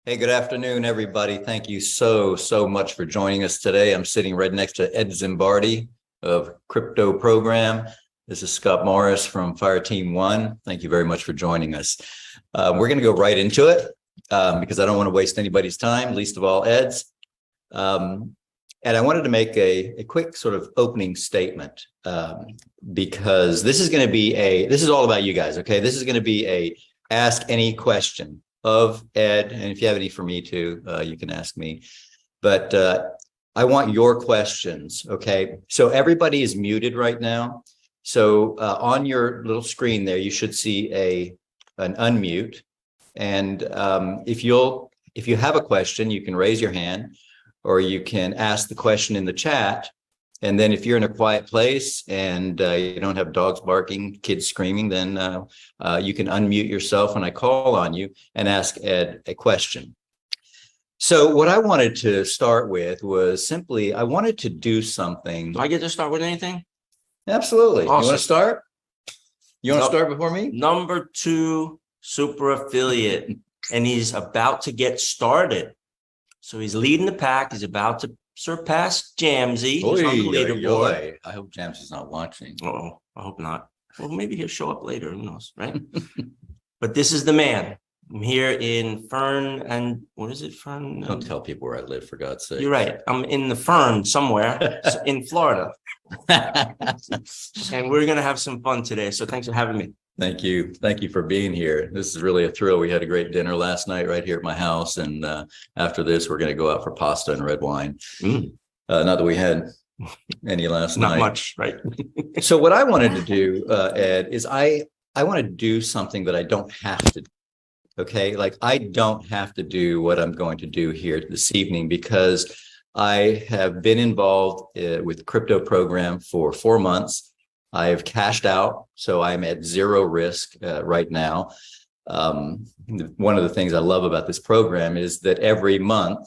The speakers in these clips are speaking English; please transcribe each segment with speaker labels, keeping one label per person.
Speaker 1: Hey, good afternoon, everybody. Thank you so much for joining us today. I'm sitting right next to Ed Zimbardi of CryptoProgram. This is Scott Morris from Fireteam1. Thank you very much for joining us. We're going to go right into it because I don't want to waste anybody's time, least of all Ed's. And I wanted to make a quick sort of opening statement because this is going to be this is all about you guys, okay? This is going to be a ask any question of Ed, and if you have any for me too, you can ask me. But I want your questions, okay? So everybody is muted right now. So on your little screen there, you should see an unmute. And if you have a question, you can raise your hand, or you can ask the question in the chat. And then if you're in a quiet place and you don't have dogs barking, kids screaming, then you can unmute yourself when I call on you and ask Ed a question. So what I wanted to start with was simply, I wanted to do something.
Speaker 2: Do I get to start with anything?
Speaker 1: Absolutely.
Speaker 2: Awesome.
Speaker 1: You want to start? You want to start before me?
Speaker 2: Number 2 super affiliate, and he's about to get started. So he's leading the pack. He's about to surpass Jamsey.
Speaker 1: I hope Jamsey's not watching.
Speaker 2: Oh, I hope not. Well, maybe he'll show up later. Who knows, right? But this is the man. I'm here in Fern, and what is it, Fern?
Speaker 1: Don't tell people where I live, for God's sake.
Speaker 2: You're right. I'm in the Fern somewhere in Florida. And we're going to have some fun today. So thanks for having me.
Speaker 1: Thank you. Thank you for being here. This is really a thrill. We had a great dinner last night right here at my house. And after this, we're going to go out for pasta and red wine. Not that we had any last night.
Speaker 2: Not much, right?
Speaker 1: So what I wanted to do, Ed, is I want to do something that I don't have to do. Okay. Like I don't have to do what I'm going to do here this evening because I have been involved with CryptoProgram for 4 months. I've cashed out, so I'm at zero risk right now. One of the things I love about this program is that every month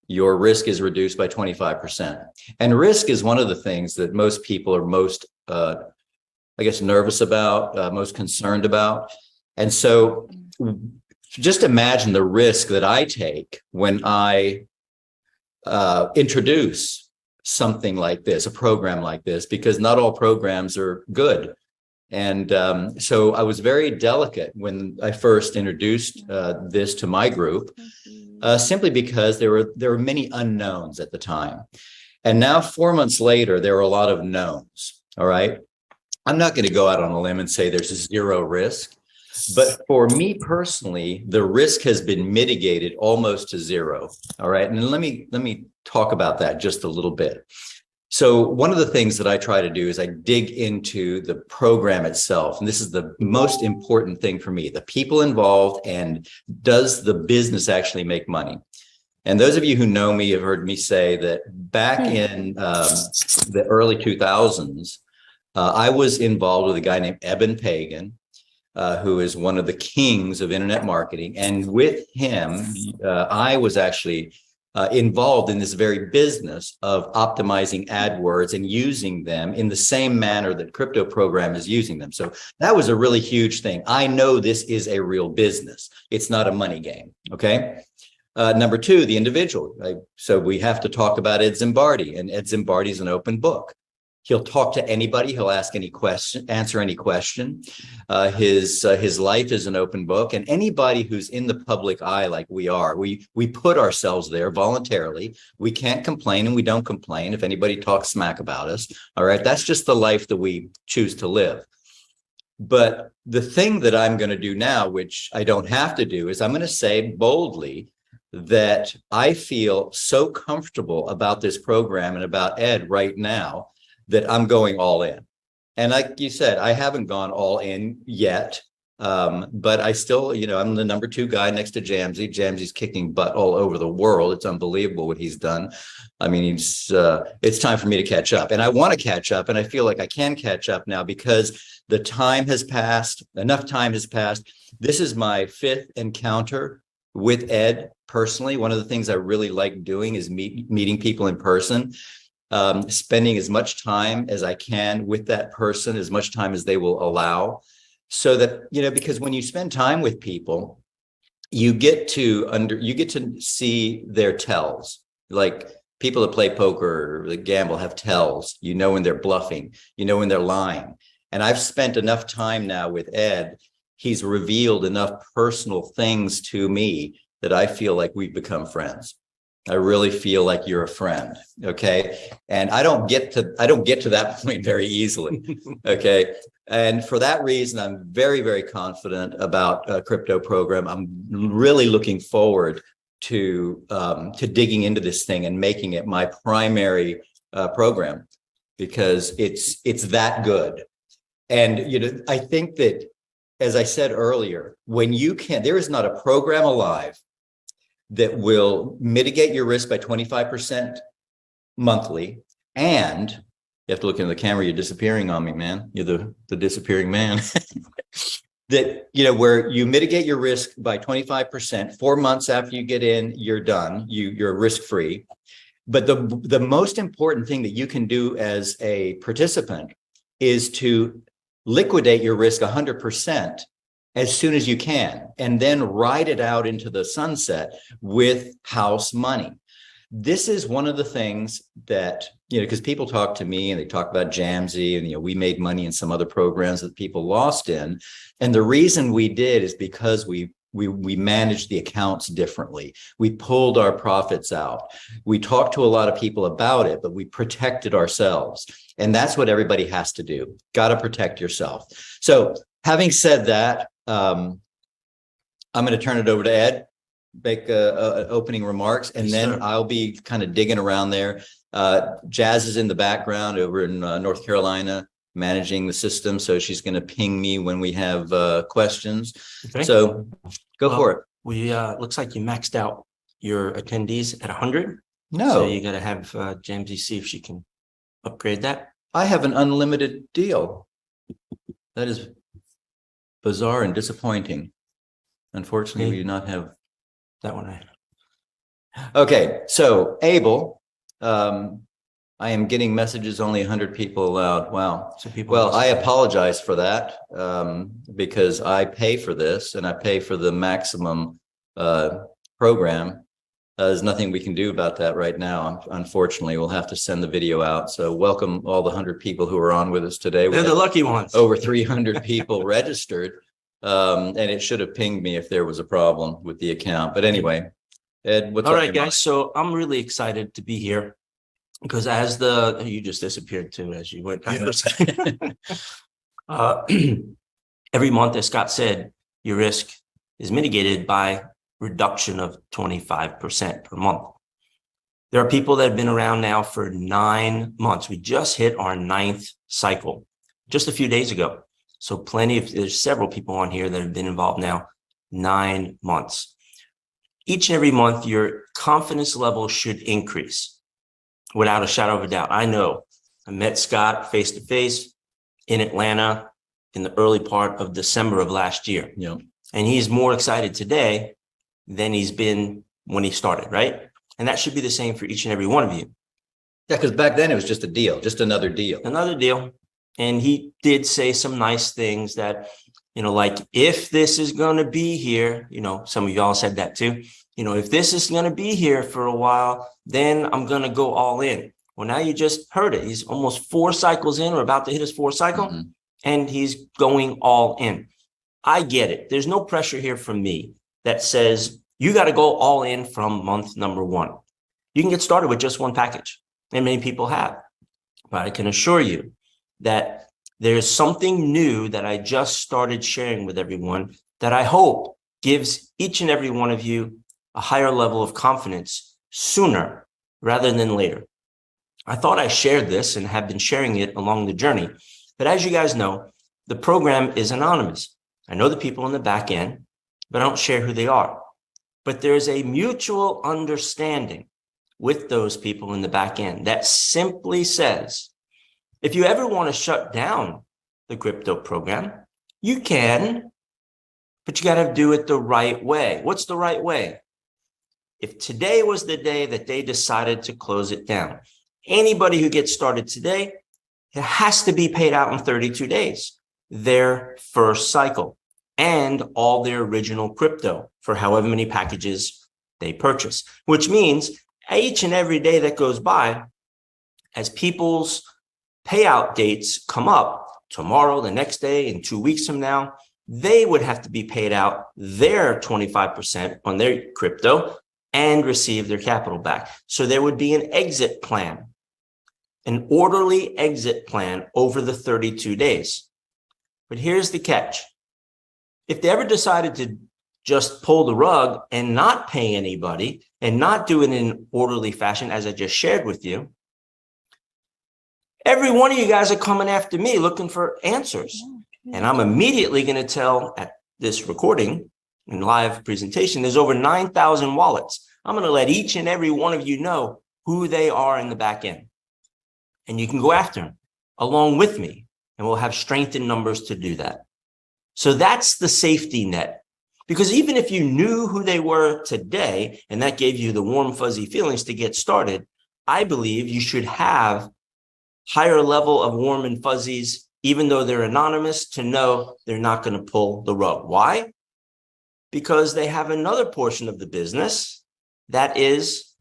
Speaker 1: your risk is reduced by 25%. And risk is one of the things that most people are most, I guess, nervous about, most concerned about. And so just imagine the risk that I take when I introduce something like this, a program like this, because not all programs are good. And so I was very delicate when I first introduced this to my group, simply because there were many unknowns at the time. And now 4 months later, there are a lot of knowns. All right. I'm not going to go out on a limb and say there's zero risk. But for me personally, the risk has been mitigated almost to zero. All right. And let me talk about that just a little bit. So one of the things that I try to do is I dig into the program itself. And this is the most important thing for me, the people involved, and does the business actually make money? And those of you who know me have heard me say that back in the early 2000s, I was involved with a guy named Eben Pagan, who is one of the kings of internet marketing. And with him, I was actually involved in this very business of optimizing AdWords and using them in the same manner that CryptoProgram is using them. So that was a really huge thing. I know this is a real business. It's not a money game. Okay. Number 2, the individual. So we have to talk about Ed Zimbardi, and Ed Zimbardi is an open book. He'll talk to anybody. He'll ask any question, answer any question. His life is an open book, and anybody who's in the public eye like we are, we put ourselves there voluntarily. We can't complain, and we don't complain if anybody talks smack about us. All right, that's just the life that we choose to live. But the thing that I'm going to do now, which I don't have to do, is I'm going to say boldly that I feel so comfortable about this program and about Ed right now that I'm going all in. And like you said, I haven't gone all in yet, but I still, I'm the number 2 guy next to Jamsey. Jamsey's kicking butt all over the world. It's unbelievable what he's done. I mean, it's time for me to catch up, and I want to catch up, and I feel like I can catch up now because the time has passed. Enough time has passed. This is my 5th encounter with Ed personally. One of the things I really like doing is meeting people in person. Spending as much time as I can with that person, as much time as they will allow, so that, because when you spend time with people, you get to see their tells. Like people that play poker or that gamble have tells. You know when they're bluffing, you know when they're lying. And I've spent enough time now with Ed. He's revealed enough personal things to me that I feel like we've become friends. I really feel like you're a friend. Okay. And I don't get to that point very easily. Okay. And for that reason, I'm very, very confident about CryptoProgram. I'm really looking forward to digging into this thing and making it my primary program, because it's that good. And, you know, I think that, as I said earlier, there is not a program alive that will mitigate your risk by 25% monthly. And you have to look into the camera. You're disappearing on me, man. You're the disappearing man. That, you know, where you mitigate your risk by 25%, 4 months after you get in, you're done. You're risk-free. But the most important thing that you can do as a participant is to liquidate your risk 100% as soon as you can, and then ride it out into the sunset with house money. This is one of the things that, you know, because people talk to me and they talk about Jamsey and, you know, we made money in some other programs that people lost in. And the reason we did is because we managed the accounts differently. We pulled our profits out. We talked to a lot of people about it, but we protected ourselves. And that's what everybody has to do. Got to protect yourself. So having said that, I'm going to turn it over to Ed, make opening remarks, and
Speaker 2: Yes,
Speaker 1: then
Speaker 2: sir.
Speaker 1: I'll be kind of digging around there. Jazz is in the background over in North Carolina, managing the system. So she's going to ping me when we have questions.
Speaker 2: Okay.
Speaker 1: So go for it.
Speaker 2: We looks like you maxed out your attendees at 100.
Speaker 1: No,
Speaker 2: So you got to have Jamsey see if she can upgrade that.
Speaker 1: I have an unlimited deal. That is bizarre and disappointing. Unfortunately,
Speaker 2: Okay.
Speaker 1: we do not have
Speaker 2: That one.
Speaker 1: Okay, so Abel, I am getting messages only 100 people allowed. Wow.
Speaker 2: So people.
Speaker 1: Well, I apologize for that, because I pay for this and I pay for the maximum program. There's nothing we can do about that right now. Unfortunately, we'll have to send the video out. So welcome all the 100 people who are on with us today.
Speaker 2: They're the lucky ones.
Speaker 1: Over 300 people registered. And it should have pinged me if there was a problem with the account. But anyway, Ed, what's
Speaker 2: all
Speaker 1: up
Speaker 2: right,
Speaker 1: your
Speaker 2: guys.
Speaker 1: mind?
Speaker 2: So I'm really excited to be here because you just disappeared too as you went. Every month, as Scott said, your risk is mitigated by reduction of 25% per month. There are people that have been around now for 9 months. We just hit our 9th cycle just a few days ago. So there's several people on here that have been involved now 9 months. Each and every month, your confidence level should increase without a shadow of a doubt. I know I met Scott face to face in Atlanta in the early part of December of last year.
Speaker 1: Yeah.
Speaker 2: And he's more excited today than he's been when he started, right? And that should be the same for each and every one of you.
Speaker 1: Yeah, because back then it was just a deal, just another deal.
Speaker 2: Another deal. And he did say some nice things that, you know, like, if this is going to be here, you know, some of y'all said that too, you know, if this is going to be here for a while, then I'm going to go all in. Well, now you just heard it. He's almost 4 cycles in, or about to hit his 4th cycle, and he's going all in. I get it. There's no pressure here from me that says you got to go all in from month number 1. You can get started with just one package, and many people have. But I can assure you that there's something new that I just started sharing with everyone that I hope gives each and every one of you a higher level of confidence sooner rather than later. I thought I shared this and have been sharing it along the journey. But as you guys know, the program is anonymous. I know the people in the back end, but I don't share who they are. But there's a mutual understanding with those people in the back end that simply says, if you ever want to shut down the crypto program, you can, but you got to do it the right way. What's the right way? If today was the day that they decided to close it down, anybody who gets started today, it has to be paid out in 32 days, their first cycle. and all their original crypto for however many packages they purchase, which means each and every day that goes by, as people's payout dates come up tomorrow, the next day, and 2 weeks from now, they would have to be paid out their 25% on their crypto and receive their capital back. So there would be an exit plan, an orderly exit plan over the 32 days. But here's the catch. If they ever decided to just pull the rug and not pay anybody and not do it in an orderly fashion, as I just shared with you, every one of you guys are coming after me looking for answers. And I'm immediately going to tell at this recording and live presentation, there's over 9,000 wallets. I'm going to let each and every one of you know who they are in the back end. And you can go after them along with me, and we'll have strength in numbers to do that. So that's the safety net. Because even if you knew who they were today, and that gave you the warm, fuzzy feelings to get started, I believe you should have higher level of warm and fuzzies, even though they're anonymous, to know they're not going to pull the rug. Why? Because they have another portion of the business that is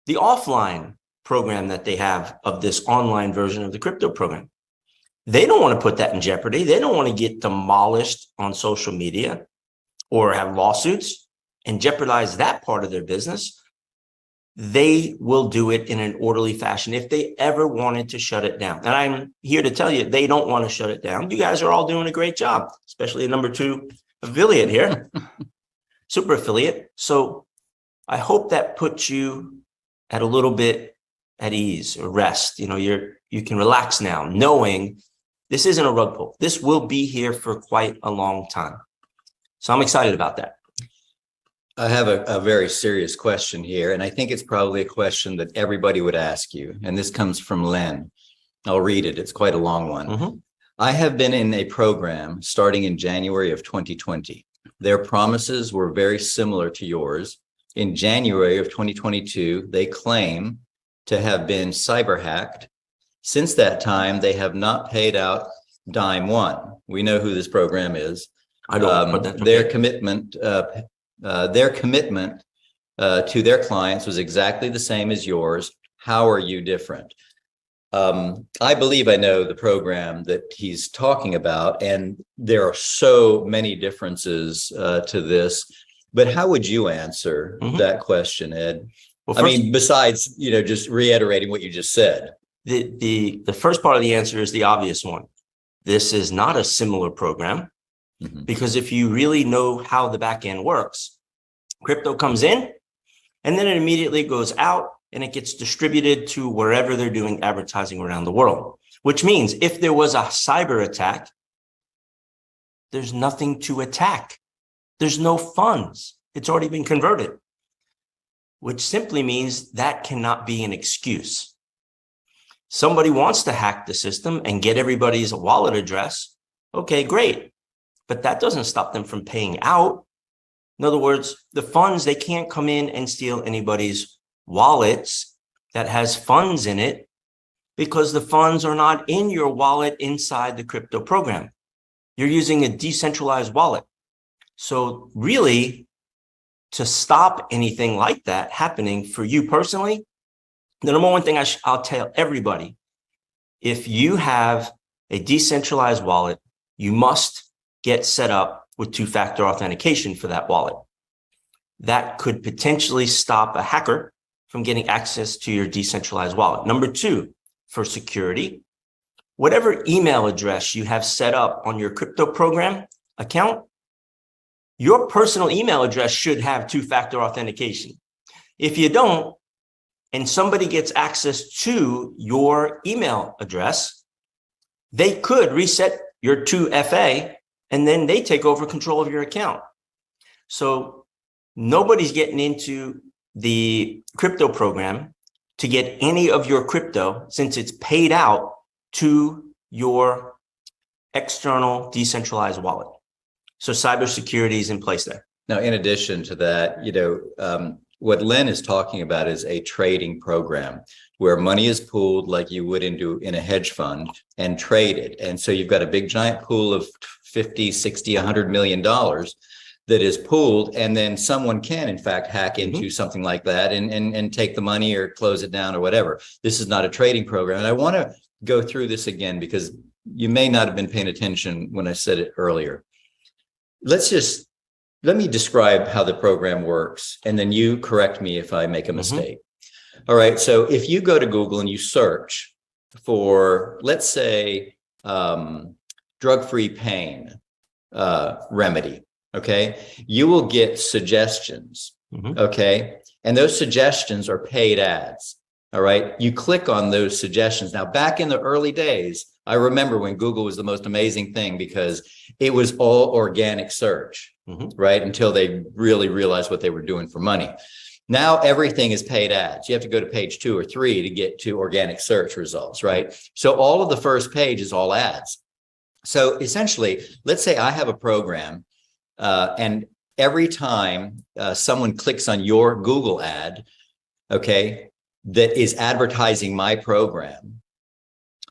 Speaker 2: the offline program that they have of this online version of the crypto program. They don't want to put that in jeopardy. They don't want to get demolished on social media or have lawsuits and jeopardize that part of their business. They will do it in an orderly fashion if they ever wanted to shut it down. And I'm here to tell you, they don't want to shut it down. You guys are all doing a great job, especially the number 2 affiliate here, super affiliate. So I hope that puts you at a little bit at ease or rest. You know, you can relax now, knowing this isn't a rug pull. This will be here for quite a long time. So I'm excited about that.
Speaker 1: I have a very serious question here, and I think it's probably a question that everybody would ask you. And this comes from Len. I'll read it. It's quite a long one. Mm-hmm. I have been in a program starting in January of 2020. Their promises were very similar to yours. In January of 2022, they claim to have been cyber hacked. Since that time, they have not paid out dime one. We know who this program is.
Speaker 2: I don't. But that's okay.
Speaker 1: Their commitment to their clients was exactly the same as yours. How are you different? I believe I know the program that he's talking about, and there are so many differences to this. But how would you answer that question, Ed? Well, first, I mean, besides, just reiterating what you just said.
Speaker 2: The first part of the answer is the obvious one. This is not a similar program. Because if you really know how the back end works, crypto comes in and then it immediately goes out and it gets distributed to wherever they're doing advertising around the world, which means if there was a cyber attack, there's nothing to attack. There's no funds. It's already been converted, which simply means that cannot be an excuse. Somebody wants to hack the system and get everybody's wallet address. Okay, great. But that doesn't stop them from paying out. In other words, the funds, they can't come in and steal anybody's wallets that has funds in it because the funds are not in your wallet inside the crypto program. You're using a decentralized wallet. So really, to stop anything like that happening for you personally, the number one thing I'll tell everybody, if you have a decentralized wallet, you must get set up with two-factor authentication for that wallet. That could potentially stop a hacker from getting access to your decentralized wallet. Number 2, for security, whatever email address you have set up on your crypto program account, your personal email address should have two-factor authentication. If you don't, and somebody gets access to your email address, they could reset your 2FA and then they take over control of your account. So nobody's getting into the crypto program to get any of your crypto since it's paid out to your external decentralized wallet. So cybersecurity is in place there.
Speaker 1: Now, in addition to that, what Len is talking about is a trading program where money is pooled like you would in a hedge fund and traded. And so you've got a big giant pool of 50, 60, $100 million that is pooled, and then someone can in fact hack into something like that and take the money or close it down or whatever. This is not a trading program. And I want to go through this again because you may not have been paying attention when I said it earlier. Let me describe how the program works, and then you correct me if I make a mistake. All right. So if you go to Google and you search for, let's say, drug-free pain remedy, okay, you will get suggestions, okay, and those suggestions are paid ads. All right, you click on those suggestions. Now, back in the early days, I remember when Google was the most amazing thing because it was all organic search, right, until they really realized what they were doing for money. Now everything is paid ads. You have to go to page 2 or 3 to get to organic search results, right? So all of the first page is all ads. So essentially, let's say I have a program and every time someone clicks on your Google ad, okay, that is advertising my program,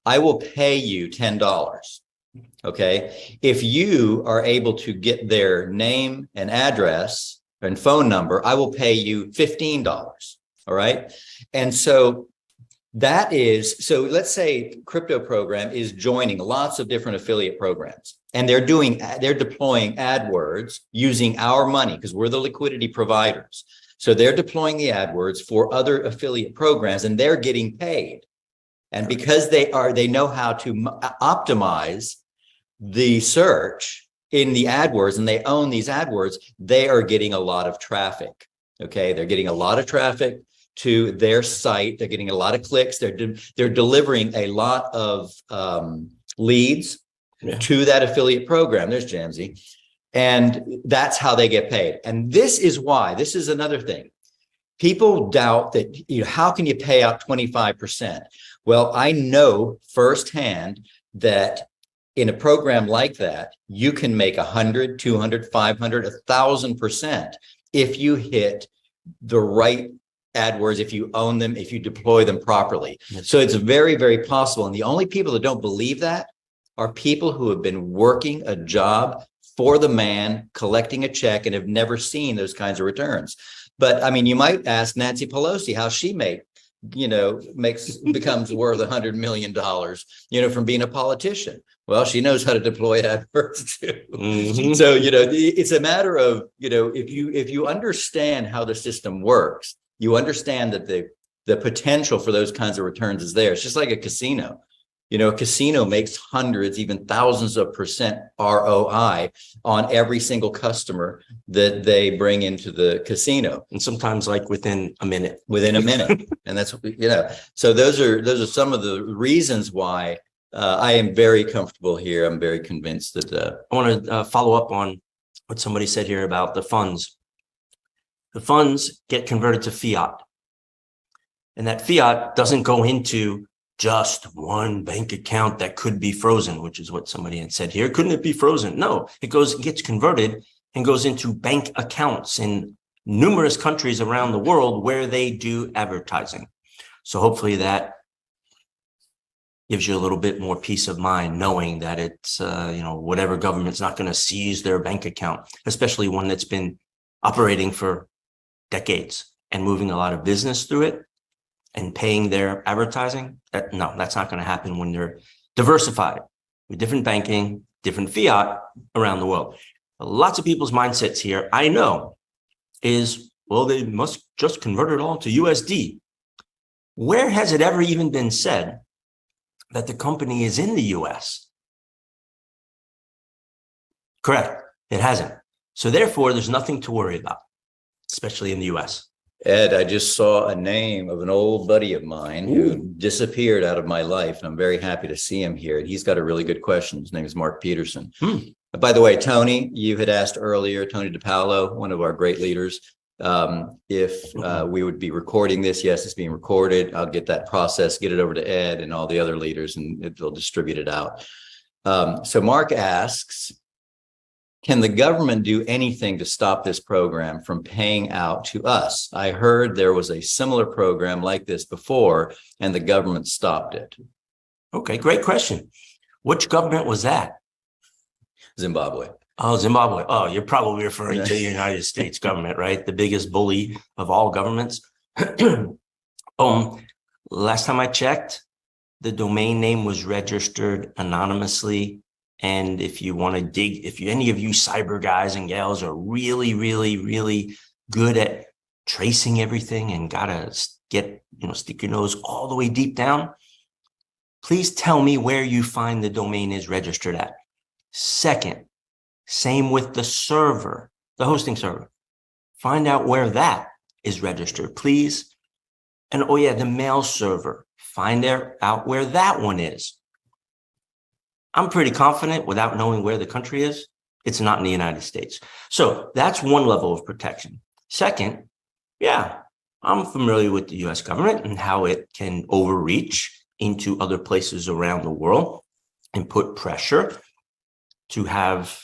Speaker 1: I will pay you $10. Okay. If you are able to get their name and address and phone number, I will pay you $15. All right. And so so let's say CryptoProgram is joining lots of different affiliate programs, and they're deploying AdWords using our money because we're the liquidity providers. So they're deploying the AdWords for other affiliate programs, and they're getting paid. And because they know how to optimize the search in the AdWords, and they own these AdWords, they are getting a lot of traffic. Okay, they're getting a lot of traffic to their site. They're getting a lot of clicks. They're delivering a lot of leads to that affiliate program. There's Jamsey. And that's how they get paid. And this is why, this is another thing. People doubt that, how can you pay out 25%? Well, I know firsthand that in a program like that, you can make 100, 200, 500, 1,000% if you hit the right AdWords, if you own them, if you deploy them properly. So it's very, very possible. And the only people that don't believe that are people who have been working a job for the man, collecting a check, and have never seen those kinds of returns. But I mean, you might ask Nancy Pelosi how she becomes worth $100 million, from being a politician. Well, she knows how to deploy AdWords too. So, it's a matter of, if you understand how the system works, you understand that the potential for those kinds of returns is there. It's just like a casino. A casino makes hundreds, even thousands of % ROI on every single customer that they bring into the casino.
Speaker 2: And sometimes like within a minute.
Speaker 1: And that's, so those are some of the reasons why I am very comfortable here. I'm very convinced that
Speaker 2: I want to follow up on what somebody said here about the funds. The funds get converted to fiat, and that fiat doesn't go into just one bank account that could be frozen, which is what somebody had said here. Couldn't it be frozen? No, it gets converted and goes into bank accounts in numerous countries around the world where they do advertising. So hopefully that gives you a little bit more peace of mind, knowing that it's, whatever government's not going to seize their bank account, especially one that's been operating for decades and moving a lot of business through it and paying their advertising. No, that's not going to happen when they're diversified with different banking, different fiat around the world. Lots of people's mindsets here, I know, is, well, they must just convert it all to USD. Where has it ever even been said that the company is in the US? Correct. It hasn't. So therefore, there's nothing to worry about, especially in the US.
Speaker 1: Ed, I just saw a name of an old buddy of mine who disappeared out of my life, and I'm very happy to see him here. And he's got a really good question. His name is Mark Peterson. By the way, Tony, you had asked earlier, Tony DePaolo, one of our great leaders, if we would be recording this. Yes, it's being recorded. I'll get that process, get it over to Ed and all the other leaders, and they'll distribute it out. So Mark asks, can the government do anything to stop this program from paying out to us? I heard there was a similar program like this before, and the government stopped it.
Speaker 2: Okay, great question. Which government was that?
Speaker 1: Zimbabwe.
Speaker 2: Oh, Zimbabwe. Oh, you're probably referring to the United States government, right? The biggest bully of all governments. Last time I checked, the domain name was registered anonymously. And if you want to dig, if any of you cyber guys and gals are really, really, really good at tracing everything and gotta get, stick your nose all the way deep down, please tell me where you find the domain is registered at. Second, same with the server, the hosting server. Find out where that is registered, please. And oh yeah, the mail server. Find out where that one is. I'm pretty confident without knowing where the country is, it's not in the United States. So that's one level of protection. Second, yeah, I'm familiar with the US government and how it can overreach into other places around the world and put pressure to have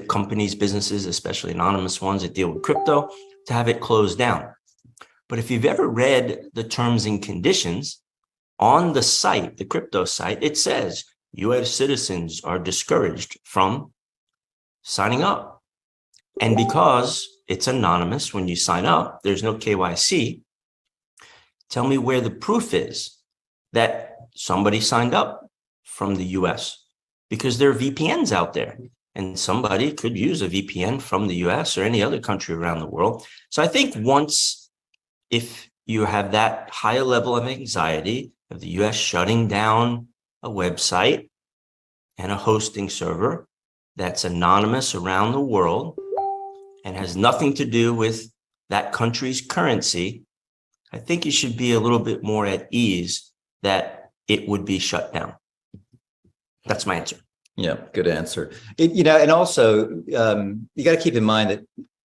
Speaker 2: companies, businesses, especially anonymous ones that deal with crypto, to have it closed down. But if you've ever read the terms and conditions on the site, the crypto site, it says US citizens are discouraged from signing up. And because it's anonymous when you sign up, there's no KYC. Tell me where the proof is that somebody signed up from the US, because there are VPNs out there. And somebody could use a VPN from the US or any other country around the world. So I think if you have that higher level of anxiety of the US shutting down a website and a hosting server that's anonymous around the world and has nothing to do with that country's currency, I think you should be a little bit more at ease that it would be shut down. That's my answer.
Speaker 1: Yeah, good answer. And also you got to keep in mind that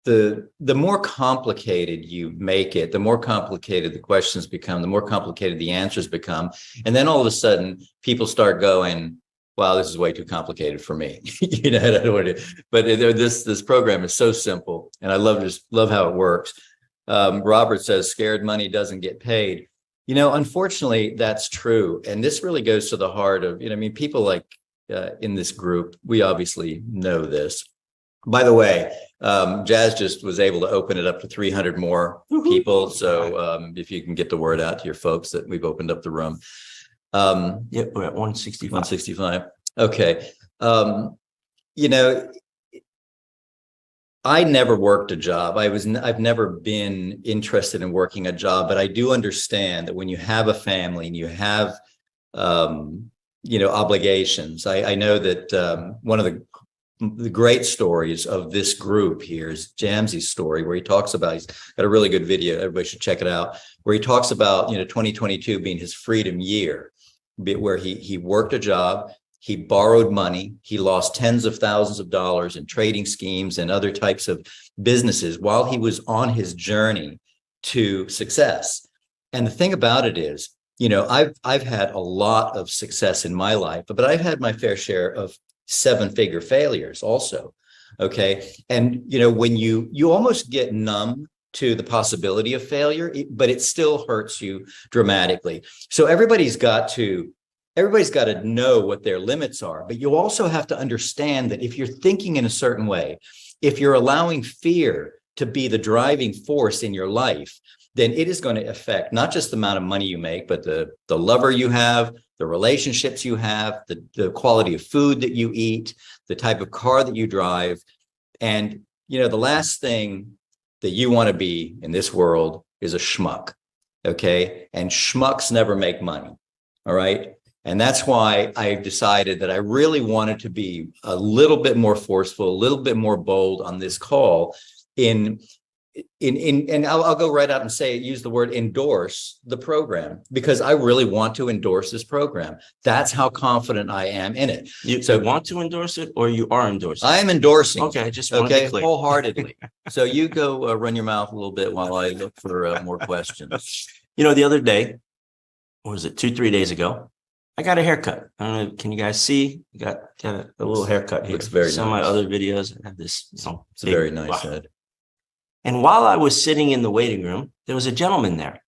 Speaker 1: the more complicated you make it, the more complicated the questions become, the more complicated the answers become. And then all of a sudden people start going, wow, this is way too complicated for me. I don't want to, but this program is so simple and I love how it works. Robert says scared money doesn't get paid. Unfortunately, that's true. And this really goes to the heart of, people like in this group, we obviously know this. By the way, Jazz just was able to open it up to 300 more people. So if you can get the word out to your folks that we've opened up the room.
Speaker 2: Yep, we're at 165.
Speaker 1: 165. Okay. I never worked a job. I've never been interested in working a job, but I do understand that when you have a family and you have obligations. I know that one of the great stories of this group here is Jamsy's story, where he talks about, he's got a really good video, everybody should check it out, where he talks about 2022 being his freedom year, where he worked a job, he borrowed money, he lost tens of thousands of dollars in trading schemes and other types of businesses while he was on his journey to success. And the thing about it is, I've had a lot of success in my life, but I've had my fair share of seven-figure failures also. Okay. And, when you almost get numb to the possibility of failure, but it still hurts you dramatically. So everybody's got to know what their limits are, but you also have to understand that if you're thinking in a certain way, if you're allowing fear to be the driving force in your life, then it is going to affect not just the amount of money you make, but the lover you have, the relationships you have, the quality of food that you eat, the type of car that you drive. And, the last thing that you want to be in this world is a schmuck. Okay. And schmucks never make money. All right. And that's why I decided that I really wanted to be a little bit more forceful, a little bit more bold on this call and I'll go right out and use the word endorse the program, because I really want to endorse this program. That's how confident I am in it.
Speaker 2: You want to endorse it, or you are endorsing?
Speaker 1: I am endorsing.
Speaker 2: Okay, I just want to be clear.
Speaker 1: Wholeheartedly. So you go run your mouth a little bit while I look for more questions.
Speaker 2: The other day, what was it, 2-3 days ago, I got a haircut. I don't know, can you guys see? Got a little haircut here.
Speaker 1: Looks very nice.
Speaker 2: Some of my other videos have this.
Speaker 1: It's a very nice head.
Speaker 2: And while I was sitting in the waiting room, there was a gentleman there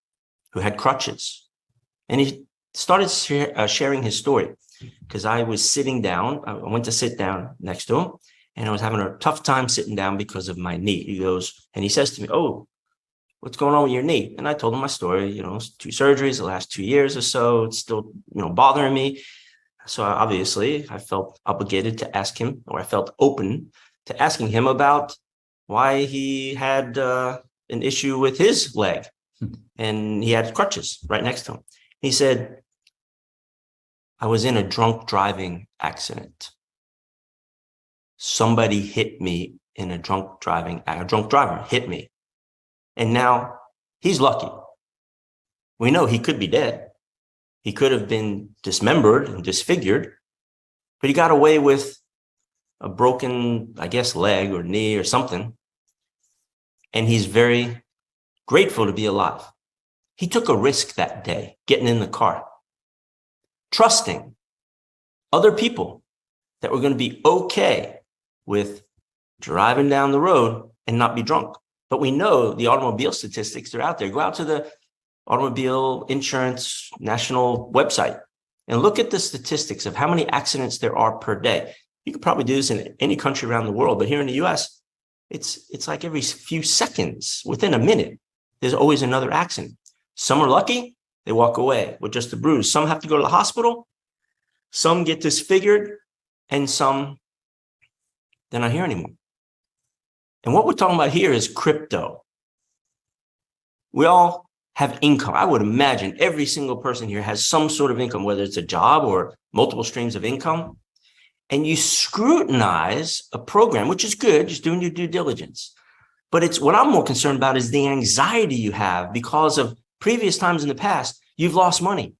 Speaker 2: who had crutches. And he started sharing his story, because I was sitting down. I went to sit down next to him, and I was having a tough time sitting down because of my knee. He says to me, "Oh, what's going on with your knee?" And I told him my story, 2 surgeries the last 2 years or so. It's still, bothering me. So obviously I felt obligated to ask him, or I felt open to asking him about why he had an issue with his leg, and he had crutches right next to him. He said, "I was in a drunk driving accident. Somebody hit me in a drunk driver hit me. And now he's lucky. We know he could be dead. He could have been dismembered and disfigured, but he got away with a broken, I guess, leg or knee or something. And he's very grateful to be alive. He took a risk that day, getting in the car, trusting other people that were going to be okay with driving down the road and not be drunk." But we know the automobile statistics are out there. Go out to the Automobile Insurance National website and look at the statistics of how many accidents there are per day. You could probably do this in any country around the world, but here in the US, it's like every few seconds, within a minute, there's always another accident. Some are lucky, they walk away with just a bruise. Some have to go to the hospital, some get disfigured, and some, they're not here anymore. And what we're talking about here is crypto. We all have income. I would imagine every single person here has some sort of income, whether it's a job or multiple streams of income. And you scrutinize a program, which is good, just doing your due diligence. But it's what I'm more concerned about is the anxiety you have because of previous times in the past, you've lost money.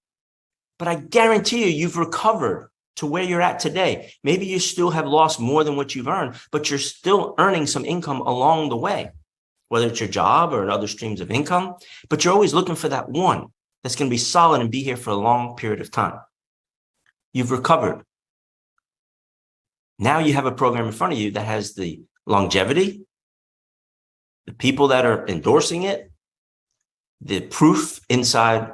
Speaker 2: But I guarantee you've recovered to where you're at today. Maybe you still have lost more than what you've earned, but you're still earning some income along the way, whether it's your job or other streams of income. But you're always looking for that one that's going to be solid and be here for a long period of time. You've recovered. Now you have a program in front of you that has the longevity, the people that are endorsing it, the proof inside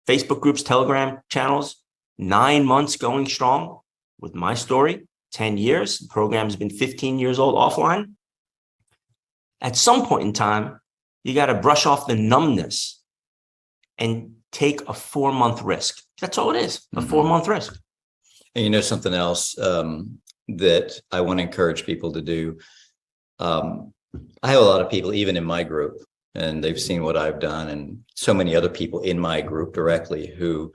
Speaker 2: Facebook groups, Telegram channels, 9 months going strong with my story, 10 years. The program's been 15 years old offline. At some point in time, you got to brush off the numbness and take a 4-month risk. That's all it is, a 4-month risk.
Speaker 1: And something else that I want to encourage people to do. I have a lot of people, even in my group, and they've seen what I've done, and so many other people in my group directly who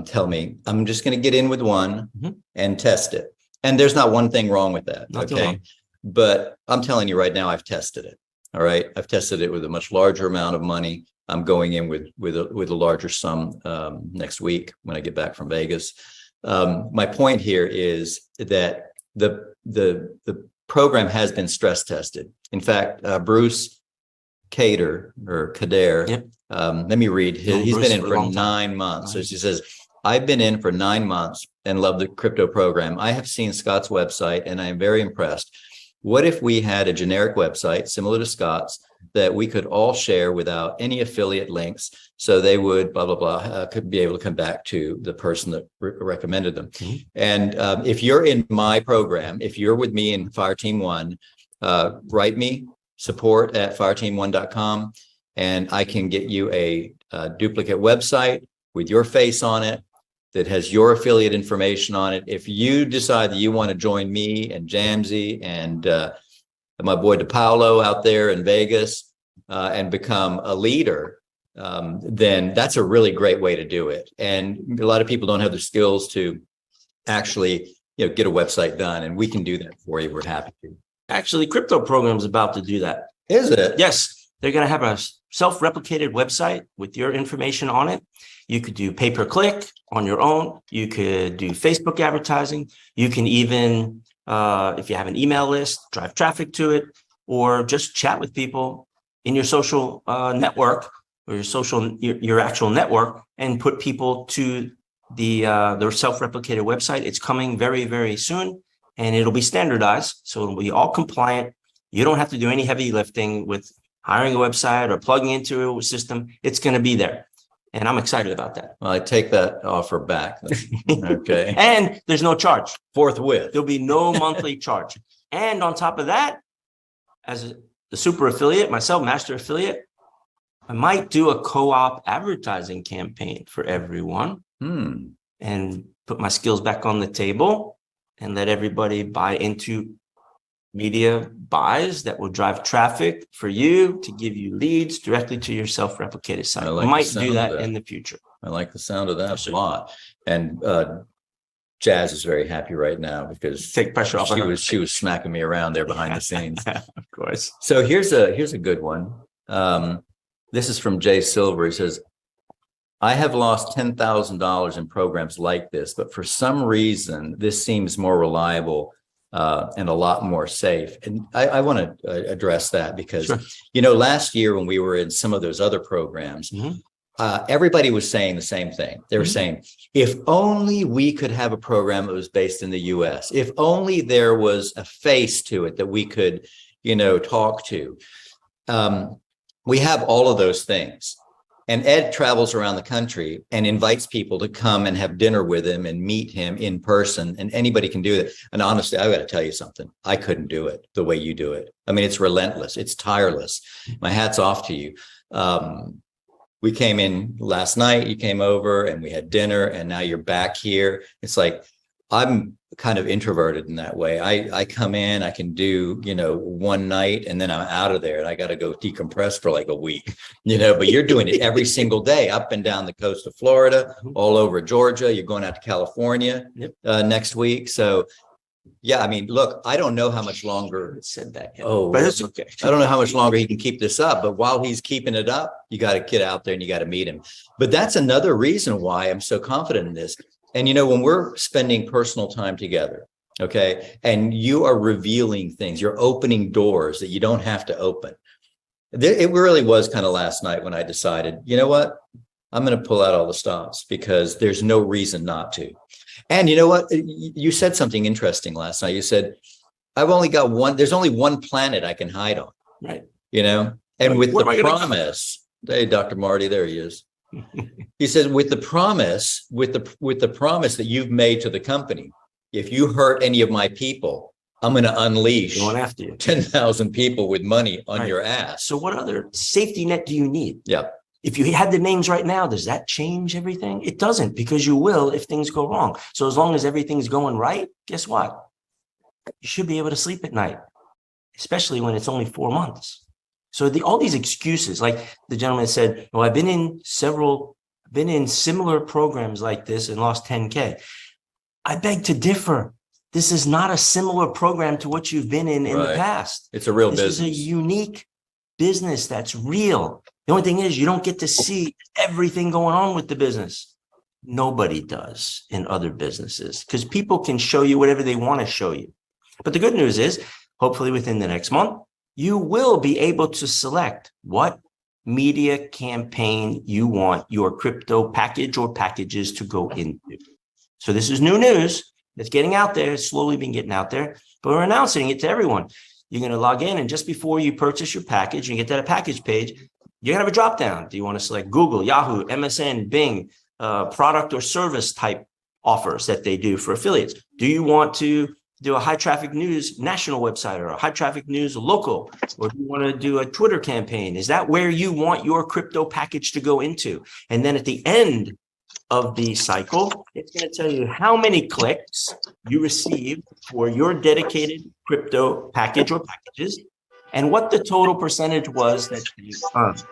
Speaker 1: tell me, I'm just going to get in with one and test it. And there's not one thing wrong with that.
Speaker 2: Nothing
Speaker 1: okay.
Speaker 2: wrong.
Speaker 1: But I'm telling you right now, I've tested it. All right. I've tested it with a much larger amount of money. I'm going in with a larger sum next week when I get back from Vegas. My point here is that the program has been stress tested. In fact, Bruce Kader,
Speaker 2: Yep.
Speaker 1: Let me read. He's
Speaker 2: Bruce
Speaker 1: been in for 9 months. So he says, "I've been in for 9 months and love the crypto program. I have seen Scott's website and I am very impressed. What if we had a generic website similar to Scott's that we could all share without any affiliate links, so they would blah, blah, blah, could be able to come back to the person that recommended them." And if you're in my program, if you're with me in Fireteam1, write me, support@fireteam1.com, and I can get you a duplicate website with your face on it that has your affiliate information on it. If you decide that you want to join me and Jamsey and my boy DePaulo out there in Vegas and become a leader, then that's a really great way to do it. And a lot of people don't have the skills to actually get a website done, and we can do that for you. We're happy to.
Speaker 2: Actually, CryptoProgram is about to do that.
Speaker 1: Is it?
Speaker 2: Yes. They're going to have a self-replicated website with your information on it. You could do pay-per-click on your own. You could do Facebook advertising. You can even, if you have an email list, drive traffic to it, or just chat with people in your social network or your actual network, and put people to their self-replicated website. It's coming very, very soon, and it'll be standardized. So it'll be all compliant. You don't have to do any heavy lifting with hiring a website or plugging into a system. It's going to be there. And I'm excited about that.
Speaker 1: Well, I take that offer back. Okay.
Speaker 2: And there's no charge.
Speaker 1: Forthwith.
Speaker 2: There'll be no monthly charge. And on top of that, as the super affiliate, myself, master affiliate, I might do a co-op advertising campaign for everyone and put my skills back on the table and let everybody buy into media buys that will drive traffic for you to give you leads directly to your self-replicated site. I might do that in the future.
Speaker 1: I like the sound of that a lot. And Jazz is very happy right now because
Speaker 2: take pressure off.
Speaker 1: She was smacking me around there behind the scenes.
Speaker 2: Of course.
Speaker 1: So here's a good one. This is from Jay Silver. He says, I have lost $10,000 in programs like this, but for some reason, this seems more reliable and a lot more safe. And I want to address that because, last year when we were in some of those other programs, everybody was saying the same thing. They were saying, if only we could have a program that was based in the US, if only there was a face to it that we could, talk to. We have all of those things. And Ed travels around the country and invites people to come and have dinner with him and meet him in person. And anybody can do that. And honestly, I've got to tell you something. I couldn't do it the way you do it. I mean, it's relentless. It's tireless. My hat's off to you. We came in last night, you came over and we had dinner and now you're back here. It's like, I'm kind of introverted in that way. I come in, I can do, one night and then I'm out of there and I got to go decompress for like a week, but you're doing it every single day up and down the coast of Florida, all over Georgia. You're going out to California next week. So yeah, I mean, look, I don't know how much longer
Speaker 2: said that.
Speaker 1: But it's okay. I don't know how much longer he can keep this up, but while he's keeping it up, you got to get out there and you got to meet him. But that's another reason why I'm so confident in this. And, when we're spending personal time together, okay, and you are revealing things, you're opening doors that you don't have to open. It really was kind of last night when I decided, you know what, I'm going to pull out all the stops because there's no reason not to. And you know what, you said something interesting last night. You said, I've only got one, there's only one planet I can hide on.
Speaker 2: Right.
Speaker 1: And with the promise, hey, Dr. Marty, there he is. He said, with the promise that you've made to the company, if you hurt any of my people, I'm going to unleash 10,000 people with money on your ass.
Speaker 2: So what other safety net do you need?
Speaker 1: Yeah.
Speaker 2: If you had the names right now, does that change everything? It doesn't, because you will if things go wrong. So as long as everything's going right, guess what? You should be able to sleep at night, especially when it's only 4 months. So all these excuses, like the gentleman said, well, I've been in similar programs like this and lost 10K. I beg to differ. This is not a similar program to what you've been in the past.
Speaker 1: It's a real business.
Speaker 2: This is a unique business that's real. The only thing is you don't get to see everything going on with the business. Nobody does in other businesses because people can show you whatever they want to show you. But the good news is, hopefully within the next month, you will be able to select what media campaign you want your crypto package or packages to go into. So this is new news. It's getting out there. It's slowly been getting out there, but we're announcing it to everyone. You're going to log in, and just before you purchase your package, you get that package page, you're going to have a drop down. Do you want to select Google, Yahoo, MSN, Bing, product or service type offers that they do for affiliates? Do you want to do a high traffic news national website or a high traffic news local, or do you want to do a Twitter campaign? Is that where you want your crypto package to go into? And then at the end of the cycle, it's going to tell you how many clicks you received for your dedicated crypto package or packages and what the total percentage was that you earned.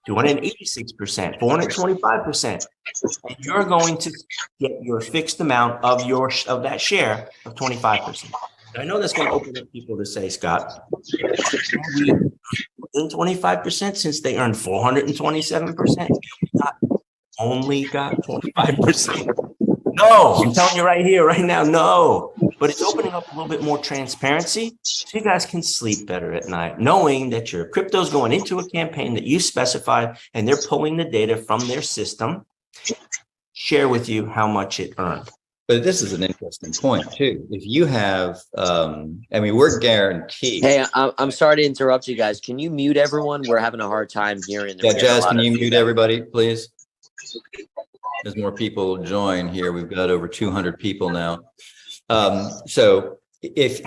Speaker 2: 286%, 425%. And you're going to get your fixed amount of that share of 25%. I know that's going to open up people to say, Scott, we in 25% since they earned 427%. Only got 25%. No, I'm telling you right here, right now, no. But it's opening up a little bit more transparency so you guys can sleep better at night, knowing that your crypto is going into a campaign that you specified and they're pulling the data from their system, share with you how much it earned.
Speaker 1: But this is an interesting point too. If you have, we're guaranteed.
Speaker 3: Hey, I'm sorry to interrupt you guys. Can you mute everyone? We're having a hard time hearing.
Speaker 1: Yeah, Jazz, can you mute everybody, please? As more people join here, we've got over 200 people now. So if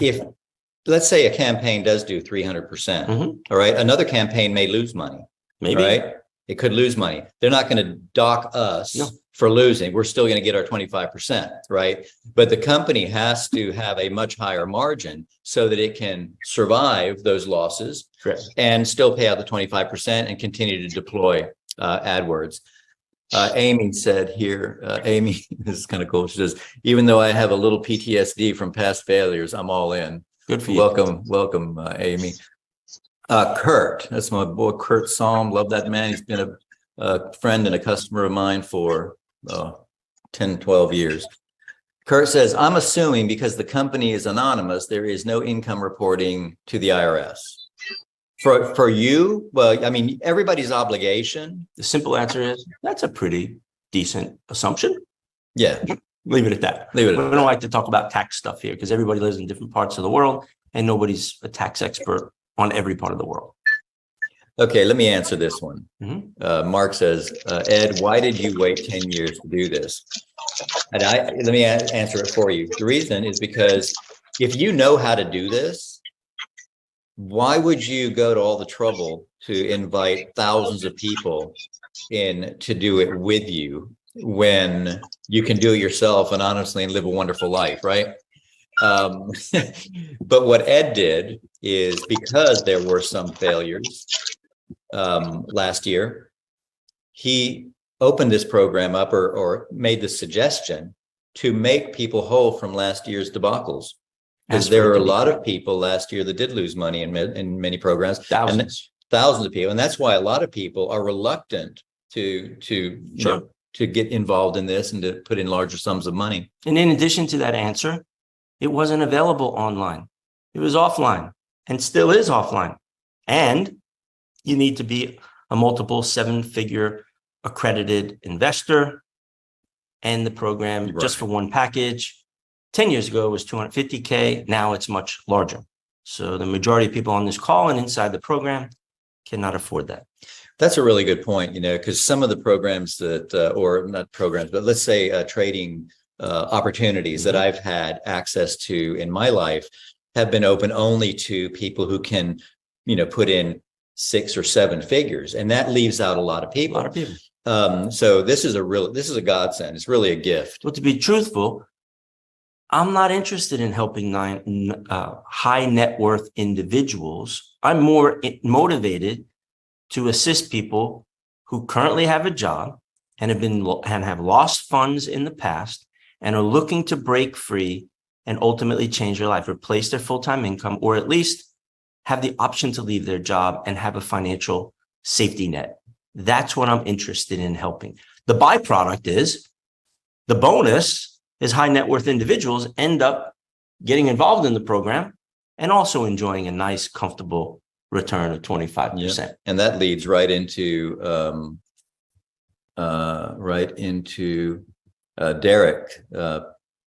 Speaker 1: let's say a campaign does do 300%. All right. Another campaign may lose money.
Speaker 2: Maybe.
Speaker 1: Right. It could lose money. They're not going to dock us for losing. We're still going to get our 25%. Right. But the company has to have a much higher margin so that it can survive those losses and still pay out the 25% and continue to deploy AdWords. Amy said here, Amy, this is kind of cool. She says, even though I have a little PTSD from past failures, I'm all in.
Speaker 2: Good for you.
Speaker 1: Welcome, Amy. Kurt, that's my boy, Kurt Salm. Love that man. He's been a friend and a customer of mine for 10, 12 years. Kurt says, I'm assuming because the company is anonymous, there is no income reporting to the IRS. For you, well, I mean, everybody's obligation.
Speaker 2: The simple answer is that's a pretty decent assumption.
Speaker 1: Yeah.
Speaker 2: Leave it at that. We don't like to talk about tax stuff here because everybody lives in different parts of the world and nobody's a tax expert on every part of the world.
Speaker 1: Okay, let me answer this one. Mark says, Ed, why did you wait 10 years to do this? And let me answer it for you. The reason is because if you know how to do this, why would you go to all the trouble to invite thousands of people in to do it with you when you can do it yourself anonymously and live a wonderful life, right? But what Ed did is because there were some failures last year, he opened this program up or made the suggestion to make people whole from last year's debacles. Because there were a lot of people last year that did lose money in many programs, thousands of people, and that's why a lot of people are reluctant to get involved in this and to put in larger sums of money.
Speaker 2: And in addition to that answer, it wasn't available online; it was offline, and still is offline. And you need to be a multiple 7-figure accredited investor, and the program just for one package. 10 years ago, it was $250K. Now it's much larger. So the majority of people on this call and inside the program cannot afford that.
Speaker 1: That's a really good point, because some of the programs that, or not programs, but let's say trading opportunities that I've had access to in my life have been open only to people who can, put in 6 or 7 figures. And that leaves out a lot of people. So this is a godsend. It's really a gift.
Speaker 2: Well, to be truthful, I'm not interested in helping high net worth individuals. I'm more motivated to assist people who currently have a job and have lost funds in the past and are looking to break free and ultimately change their life, replace their full-time income, or at least have the option to leave their job and have a financial safety net. That's what I'm interested in helping. The byproduct is the bonus is high net worth individuals end up getting involved in the program and also enjoying a nice, comfortable return of 25%.
Speaker 1: Yeah. And that leads right into Derek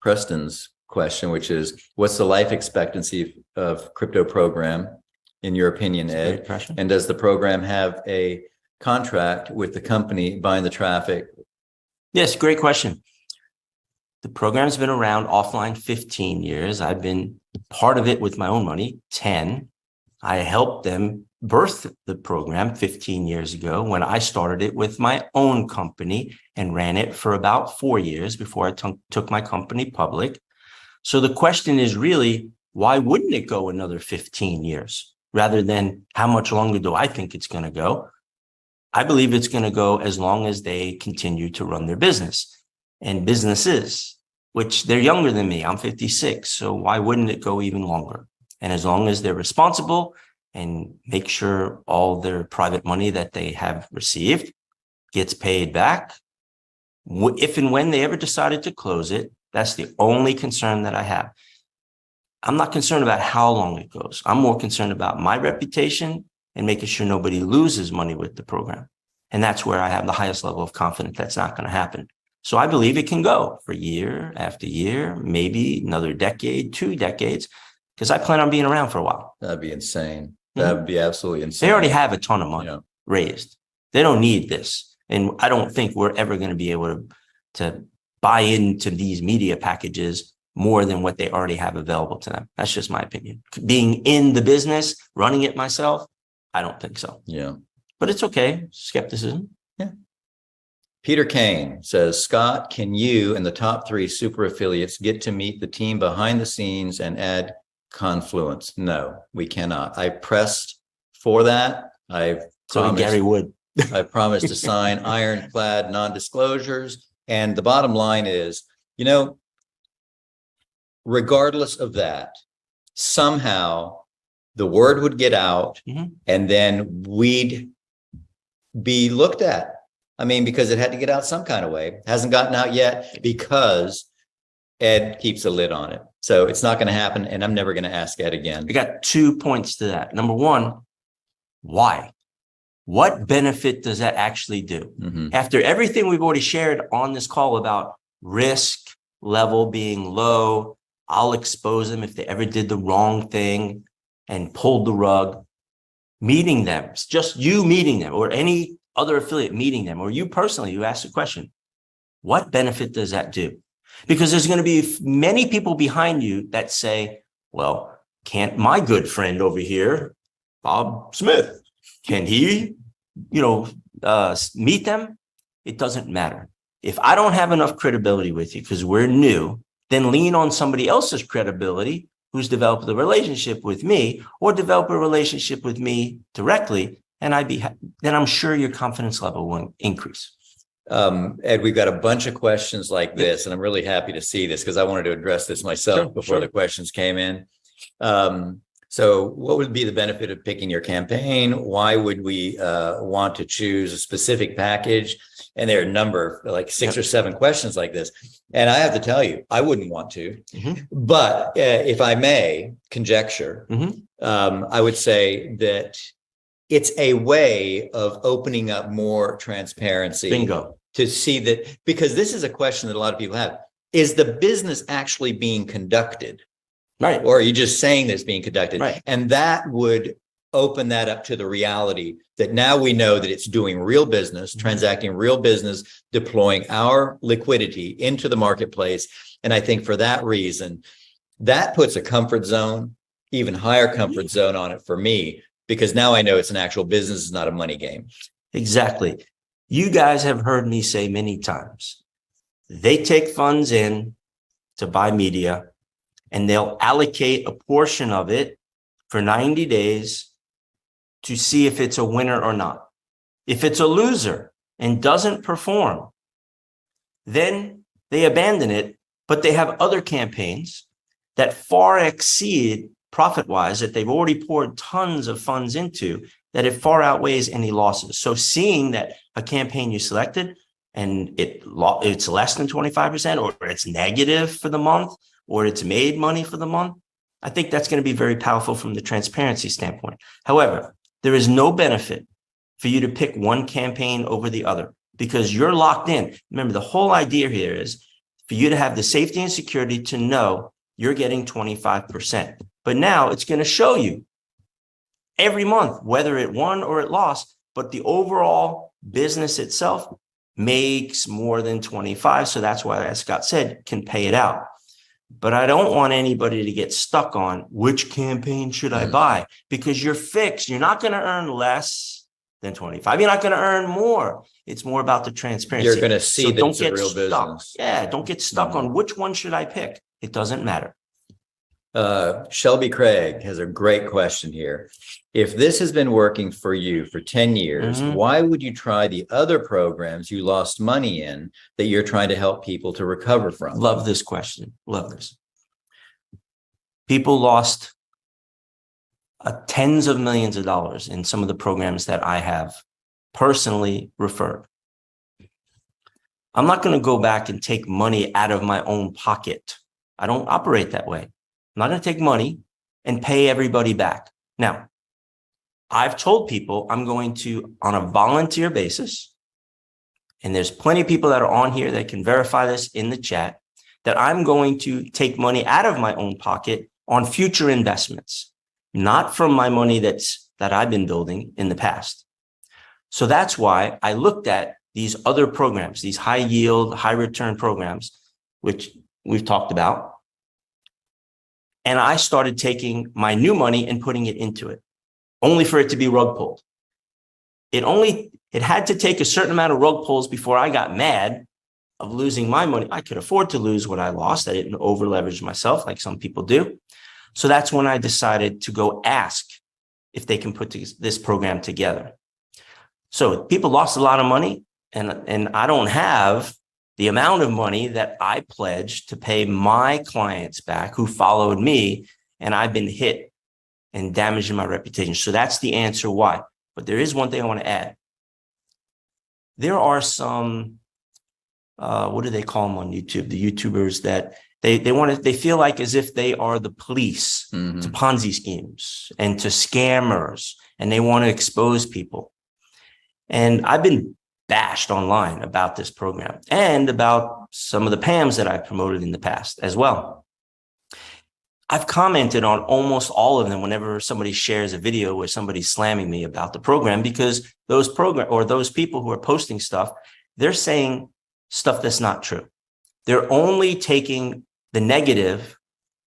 Speaker 1: Preston's question, which is, what's the life expectancy of CryptoProgram, in your opinion, Ed? And does the program have a contract with the company buying the traffic?
Speaker 2: Yes, great question. The program's been around offline 15 years. I've been part of it with my own money, 10. I helped them birth the program 15 years ago when I started it with my own company and ran it for about 4 years before I took my company public. So the question is really, why wouldn't it go another 15 years rather than how much longer do I think it's going to go? I believe it's going to go as long as they continue to run their business. And businesses, which they're younger than me, I'm 56. So why wouldn't it go even longer? And as long as they're responsible and make sure all their private money that they have received gets paid back, if and when they ever decided to close it, that's the only concern that I have. I'm not concerned about how long it goes. I'm more concerned about my reputation and making sure nobody loses money with the program. And that's where I have the highest level of confidence that's not going to happen. So I believe it can go for year after year, maybe another decade, 2 decades, because I plan on being around for a while.
Speaker 1: That'd be insane. That would be absolutely insane.
Speaker 2: They already have a ton of money raised. They don't need this. And I don't think we're ever going to be able to buy into these media packages more than what they already have available to them. That's just my opinion. Being in the business, running it myself, I don't think so.
Speaker 1: Yeah.
Speaker 2: But it's okay. Skepticism.
Speaker 1: Yeah. Peter Kane says, Scott, can you and the top 3 super affiliates get to meet the team behind the scenes and add confluence? No, we cannot. I pressed for that.
Speaker 2: Gary Wood.
Speaker 1: I promised to sign ironclad non-disclosures. And the bottom line is, regardless of that, somehow the word would get out and then we'd be looked at. I mean, because it had to get out some kind of way. Hasn't gotten out yet because Ed keeps a lid on it. So it's not going to happen. And I'm never going to ask Ed again.
Speaker 2: I got 2 points to that. Number one, why? What benefit does that actually do? After everything we've already shared on this call about risk level being low, I'll expose them if they ever did the wrong thing and pulled the rug. Meeting them, it's just you meeting them or any other affiliate meeting them, or you personally, you ask the question, what benefit does that do? Because there's going to be many people behind you that say, well, can't my good friend over here, Bob Smith, can he, meet them? It doesn't matter. If I don't have enough credibility with you because we're new, then lean on somebody else's credibility who's developed a relationship with me or develop a relationship with me directly. And then I'm sure your confidence level will increase.
Speaker 1: Ed, we've got a bunch of questions like this, and I'm really happy to see this because I wanted to address this myself before the questions came in. So what would be the benefit of picking your campaign? Why would we want to choose a specific package? And there are a number, like 6 or 7 questions like this. And I have to tell you, I wouldn't want to. But if I may conjecture, I would say that it's a way of opening up more transparency.
Speaker 2: Bingo.
Speaker 1: To see that, because this is a question that a lot of people have. Is the business actually being conducted?
Speaker 2: Right.
Speaker 1: Or are you just saying that it's being conducted?
Speaker 2: Right.
Speaker 1: And that would open that up to the reality that now we know that it's doing real business, transacting real business, deploying our liquidity into the marketplace. And I think for that reason, that puts a comfort zone, even higher comfort zone on it for me, because now I know it's an actual business, it's not a money game.
Speaker 2: Exactly. You guys have heard me say many times, they take funds in to buy media and they'll allocate a portion of it for 90 days to see if it's a winner or not. If it's a loser and doesn't perform, then they abandon it, but they have other campaigns that far exceed profit-wise that they've already poured tons of funds into, that it far outweighs any losses. So seeing that a campaign you selected and it's less than 25% or it's negative for the month or it's made money for the month, I think that's going to be very powerful from the transparency standpoint. However, there is no benefit for you to pick one campaign over the other because you're locked in. Remember, the whole idea here is for you to have the safety and security to know you're getting 25%. But now it's going to show you every month, whether it won or it lost, but the overall business itself makes more than 25. So that's why, as Scott said, can pay it out. But I don't want anybody to get stuck on which campaign should I buy, because you're fixed. You're not going to earn less than 25. You're not going to earn more. It's more about the transparency.
Speaker 1: You're going to see that it's a real business.
Speaker 2: Yeah, don't get stuck on which one should I pick. It doesn't matter.
Speaker 1: Shelby Craig has a great question here. If this has been working for you for 10 years, why would you try the other programs you lost money in that you're trying to help people to recover from?
Speaker 2: Love this question. Love this. People lost tens of millions of dollars in some of the programs that I have personally referred. I'm not going to go back and take money out of my own pocket. I don't operate that way. I'm not going to take money and pay everybody back. Now, I've told people I'm going to, on a volunteer basis, and there's plenty of people that are on here that can verify this in the chat, that I'm going to take money out of my own pocket on future investments, not from my money that I've been building in the past. So that's why I looked at these other programs, these high yield, high return programs, which we've talked about. And I started taking my new money and putting it into it, only for it to be rug pulled. It had to take a certain amount of rug pulls before I got mad of losing my money. I could afford to lose what I lost. I didn't over leverage myself like some people do. So that's when I decided to go ask if they can put this program together. So people lost a lot of money, and I don't have the amount of money that I pledged to pay my clients back who followed me, and I've been hit and damaging my reputation. So that's the answer why. But there is one thing I want to add. There are some, what do they call them on YouTube? The YouTubers that they feel like as if they are the police to Ponzi schemes and to scammers, and they want to expose people. And I've been bashed online about this program and about some of the PAMs that I've promoted in the past as well. I've commented on almost all of them whenever somebody shares a video where somebody's slamming me about the program, because those people who are posting stuff, they're saying stuff that's not true. They're only taking the negative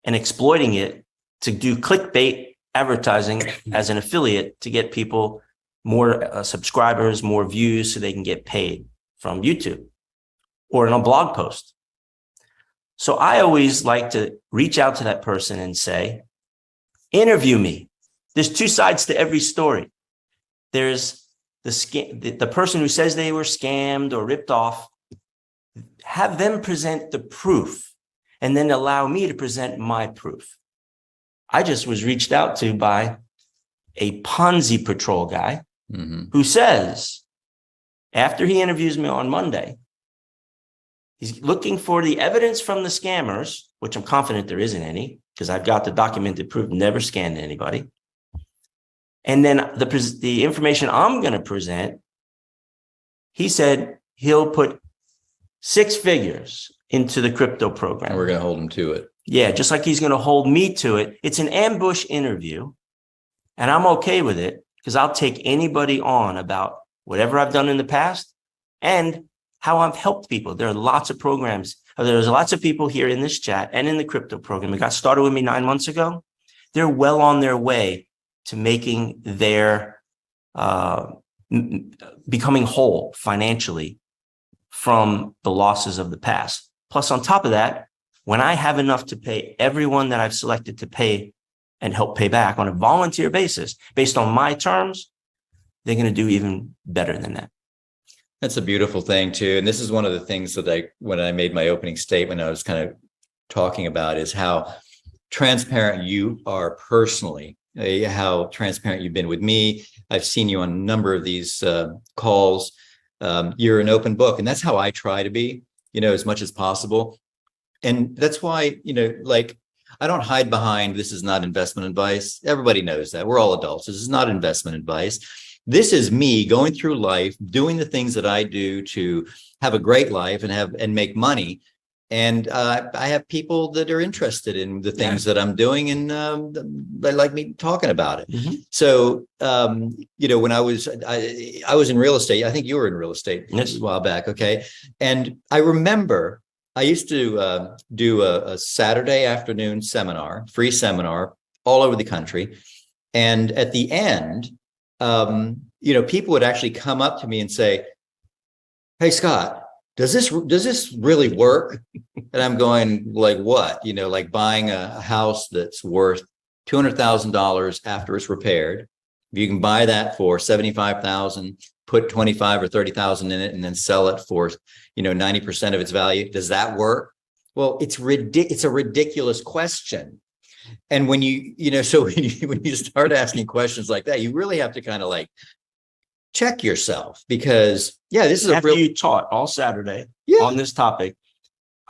Speaker 2: and exploiting it to do clickbait advertising as an affiliate to get people more subscribers, more views, so they can get paid from YouTube or in a blog post. So I always like to reach out to that person and say, interview me. There's two sides to every story. There's the person who says they were scammed or ripped off. Have them present the proof and then allow me to present my proof. I just was reached out to by a Ponzi patrol guy who says, after he interviews me on Monday, he's looking for the evidence from the scammers, which I'm confident there isn't any, because I've got the documented proof, never scanned anybody. And then the information I'm going to present, he said he'll put 6 figures into the crypto program.
Speaker 1: And we're going to hold him to it.
Speaker 2: Yeah, just like he's going to hold me to it. It's an ambush interview, and I'm okay with it because I'll take anybody on about whatever I've done in the past and how I've helped people. There are lots of programs. There's lots of people here in this chat and in the crypto program that got started with me 9 months ago. They're well on their way to making their becoming whole financially from the losses of the past. Plus, on top of that, when I have enough to pay everyone that I've selected to pay and help pay back on a volunteer basis, based on my terms, they're going to do even better than that.
Speaker 1: That's a beautiful thing too. And this is one of the things that when I made my opening statement, I was kind of talking about is how transparent you are personally, how transparent you've been with me. I've seen you on a number of these calls. You're an open book, and that's how I try to be, as much as possible. And that's why, I don't hide behind, this is not investment advice. Everybody knows that. We're all adults. This is not investment advice. This is me going through life, doing the things that I do to have a great life and make money. And I have people that are interested in the things that I'm doing, and they like me talking about it. So, when I was in real estate, I think you were in real estate a while back. Okay. And I remember I used to do a Saturday afternoon seminar, free seminar all over the country. And at the end, people would actually come up to me and say, "Hey, Scott, does this really work?" And I'm going, like, what? Like buying a house that's worth $200,000 after it's repaired. If you can buy that for $75,000, put 25 or 30,000 in it, and then sell it for 90% of its value. Does that work? Well, it's a ridiculous question. And when when you start asking questions like that, you really have to kind of check yourself, because this is
Speaker 2: after you taught all Saturday on this topic.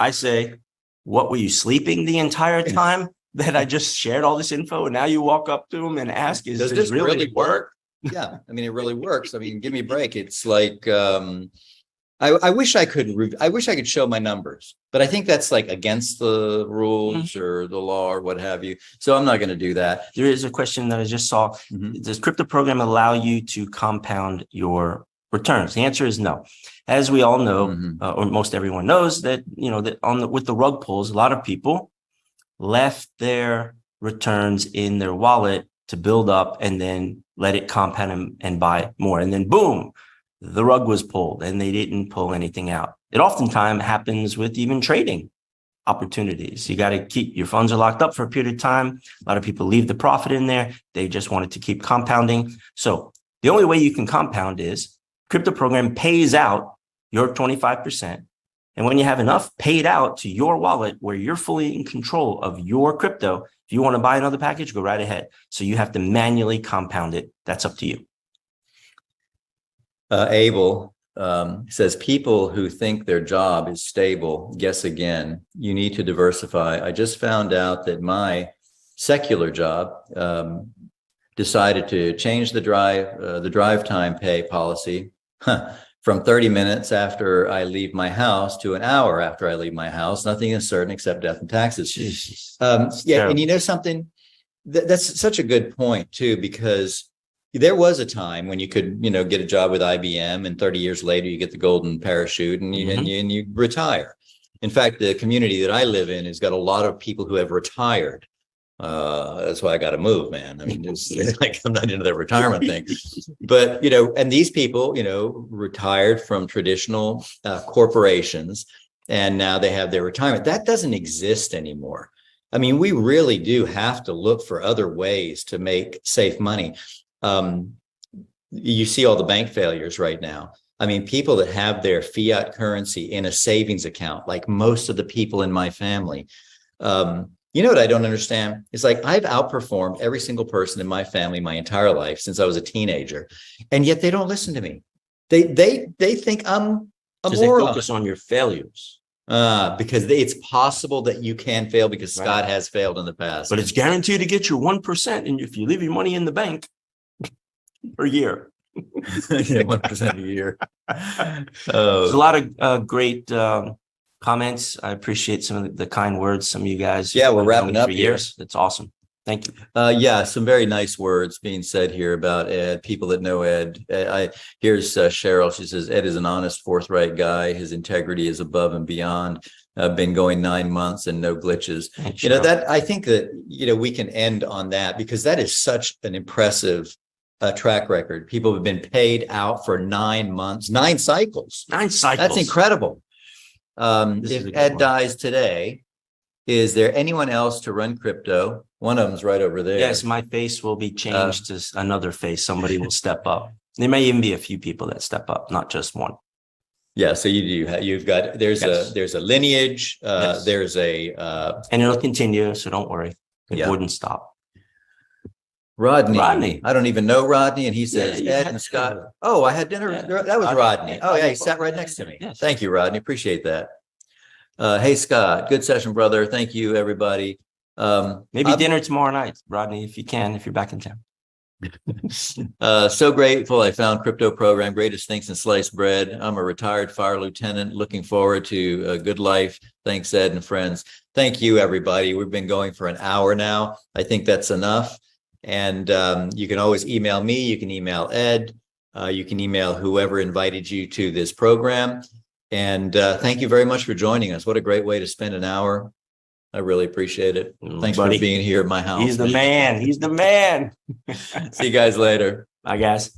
Speaker 2: I say, what, were you sleeping the entire time that I just shared all this info? And now you walk up to them and ask, does this really work?
Speaker 1: Yeah. I mean, it really works. I mean, give me a break. It's like, I wish I could show my numbers, but I think that's against the rules or the law or what have you. So I'm not going to do that.
Speaker 2: There is a question that I just saw. Does CryptoProgram allow you to compound your returns? The answer is no. As we all know, or most everyone knows, that with the rug pulls, a lot of people left their returns in their wallet to build up and then let it compound and buy more. And then boom, the rug was pulled and they didn't pull anything out. It oftentimes happens with even trading opportunities. You got to keep your funds are locked up for a period of time. A lot of people leave the profit in there. They just want it to keep compounding. So the only way you can compound is CryptoProgram pays out your 25%. And when you have enough paid out to your wallet where you're fully in control of your crypto, if you want to buy another package, go right ahead. So you have to manually compound it. That's up to you.
Speaker 1: Abel says, people who think their job is stable, guess again. You need to diversify. I just found out that my secular job decided to change the drive time pay policy from 30 minutes after I leave my house to an hour after I leave my house. Nothing is certain except death and taxes. Yeah, and you know something? That's such a good point too, because there was a time when you could, get a job with IBM, and 30 years later you get the golden parachute and you retire. In fact, the community that I live in has got a lot of people who have retired. That's why I got to move, man. I mean, it's like I'm not into the retirement thing, but and these people, retired from traditional corporations, and now they have their retirement. That doesn't exist anymore. I mean, we really do have to look for other ways to make safe money. You see all the bank failures right now. I mean, people that have their fiat currency in a savings account, like most of the people in my family. You know what I don't understand? It's like I've outperformed every single person in my family my entire life since I was a teenager, and yet they don't listen to me. They think I'm a moron.
Speaker 2: They focus on your failures.
Speaker 1: Because it's possible that you can fail because Scott has failed in the past.
Speaker 2: But it's guaranteed to get you 1%. And if you leave your money in the bank per year.
Speaker 1: Yeah, 1% a year.
Speaker 2: There's a lot of great comments. I appreciate some of the kind words. Some of you guys.
Speaker 1: Yeah, we're wrapping up here.
Speaker 2: Years. That's awesome. Thank you.
Speaker 1: Yeah, some very nice words being said here about Ed, people that know Ed. Here's Cheryl. She says, Ed is an honest, forthright guy. His integrity is above and beyond. Been going 9 months and no glitches.
Speaker 2: Thanks,
Speaker 1: that I think that, we can end on that, because that is such an impressive track record. People have been paid out for 9 months, 9 cycles.
Speaker 2: 9 cycles.
Speaker 1: That's incredible. If Ed dies today, is there anyone else to run crypto? One of them's right over there.
Speaker 2: Yes, my face will be changed to another face. Somebody will step up. There may even be a few people that step up, not just one.
Speaker 1: Yeah, so you've got there's a lineage, there's a
Speaker 2: and it'll continue, so don't worry. It wouldn't stop.
Speaker 1: Rodney. I don't even know Rodney, and he says Ed and Scott. Oh, I had dinner. That was Rodney. Oh yeah, he sat right next to me.
Speaker 2: Yes.
Speaker 1: Thank you, Rodney. Appreciate that. Hey Scott, good session, brother. Thank you, everybody.
Speaker 2: Maybe dinner tomorrow night, Rodney, if you can, if you're back in town.
Speaker 1: So grateful I found CryptoProgram, greatest thing since sliced bread. I'm a retired fire lieutenant, looking forward to a good life. Thanks, Ed and friends. Thank you, everybody. We've been going for an hour now. I think that's enough. And you can always email me. You can email Ed. You can email whoever invited you to this program. And thank you very much for joining us. What a great way to spend an hour. I really appreciate it. Thanks for being here at my house.
Speaker 2: He's the man. He's the man.
Speaker 1: See you guys later.
Speaker 2: Bye, guys.